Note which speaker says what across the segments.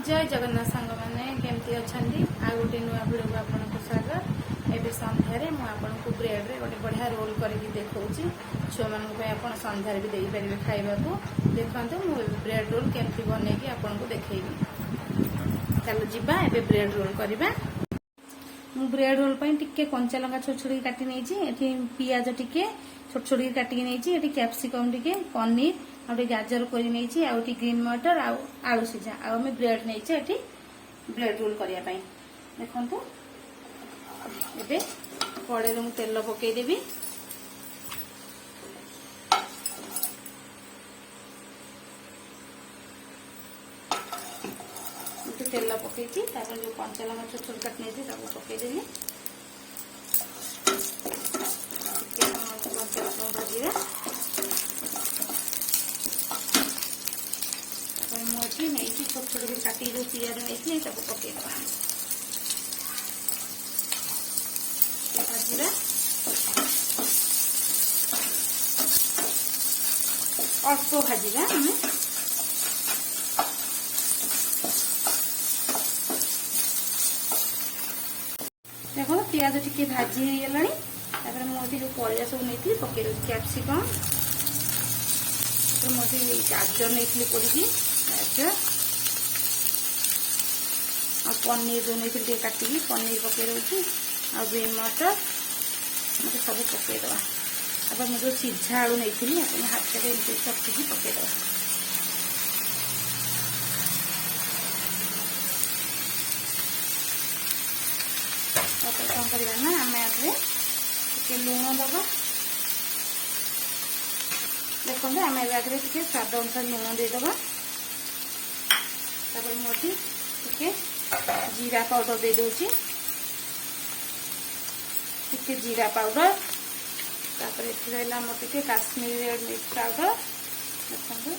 Speaker 1: जय जगन्नाथ सांग मैंने केमती अच्छा आ गोटे नुआ भिडियो को आपको स्वागत। एवं सन्धार मुझे ब्रेड रे गोटे बढ़िया रोल करके देखा छुआ मानक सन्धार भी देपारे खावा देखते मुझे ब्रेड रोल केमती बनईकि आपको देखी। चलो जीवा ए ब्रेड रोल करवा। मु ब्रेड रोल टिके कंचा लंका छोट छोट काटी नहीं पियाज टिके छोट छोट काटिक नहीं कैप्सिकम टिके पनीर आउटे गाजर कोरी नहीं आउटे ग्रीन मटर आलू सीझा आउ ब्रेड नहीं ब्रेड रोल करने देखो। एबे कड़े मु तेल पकईदेवी तेल पकई जो कंचा लंका छोट छोट काट नहीं पकईदेवी भाजीरा मुझे नहीं छोट छोट काटी जो पियाज नहीं पकईदा भाजीरा अल्प भाजीरा आम देखो पियाज टिके भाजी गला मुझे जो परिया सब नहीं पकई दे कैप्सिकम मुझे गाजर नहीं पड़ी गाजर आ पनीर जो नहीं काटिकी पनीर पकई दूसरी आ ग्रीन मटर मतलब सब पकईदे। अब मुझे सीझा आलू नहीं हाथ में चटकी पकईदे। कौन करना आम टे लुण दबा देखो आम आगे टे स्वाद अनुसार लुण देदेबा मुझे टे जीरा पाउडर दे दूची टे जीरा पाउडर रहा मोटे काश्मीरी रेड मिर्च पाउडर देखो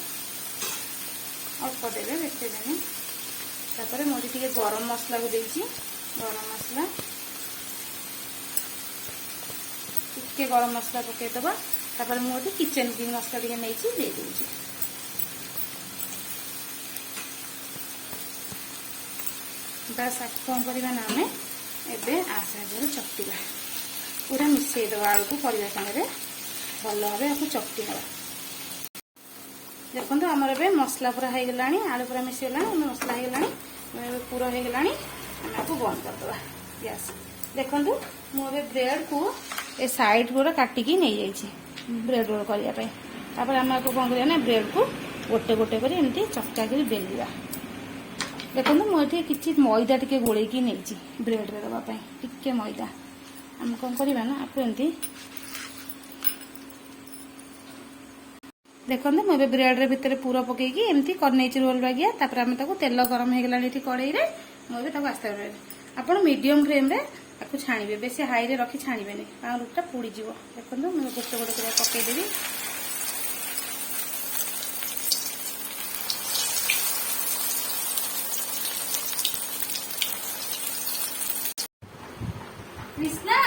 Speaker 1: अल्प देवे बेचे देने मुझे टे गरम मसला को देती गरम मसला टे गरम मसला पकईदबा मुझे किचन किंग मसला टे नहीं दे दूची बस कौन करवा ना आम एवं आसार चकटिवा पूरा मिसेदबा आलू को परिवा सागे भल भाव आपको चकटिवा। देखो आमर ए मसला पूरा हो गला आलू पूरा मिसेगला मसला हो गला पूरा हो गला आपको बंद करदे गैस। देखो मुझे ब्रेड को ए साइड पूरा काटिकी नहीं जाइए ब्रेड रोल करने आम आपको कौन करना ब्रेड को गोटे गोटे कर चकटा कर बेलिया। देखो मुझे किसी मैदा टे गोल नहीं ब्रेड रे दवाई टिके मैदा आम कौन करवा ना आपको एमती देखो मुझे ब्रेड रे भितर पूरा पकईकी एमती कर रोल बागिया आम तेल गरम हो गला कड़े मुझे आस्ते आप मीडियम फ्लेम रे आपको छाणिबे बेसी हाई रे रखी छाणिबेनी रुटा पोड़ी जीव। देखो मुझे गोटे गोटे कर पकईदेवी कृष्णा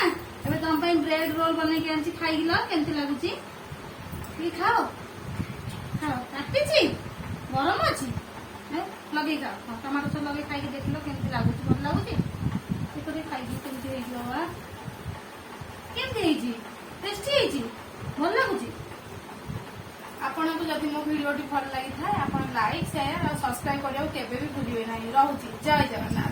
Speaker 1: एबे तुम ब्रेड रोल बन के खाई केमती लगुच खाओ खाओ काटी गरम अच्छी लगे खाओ टमाटो सब लगे खाई देख लो केमती लगुच भल लगुच खाई केमती टेस्टी भल लगुच। आपन को जब मो वीडियो भल लगी था आप लाइक शेयर और सब्सक्राइब करने के भी भूलिए ना। रोची जय जगन्नाथ।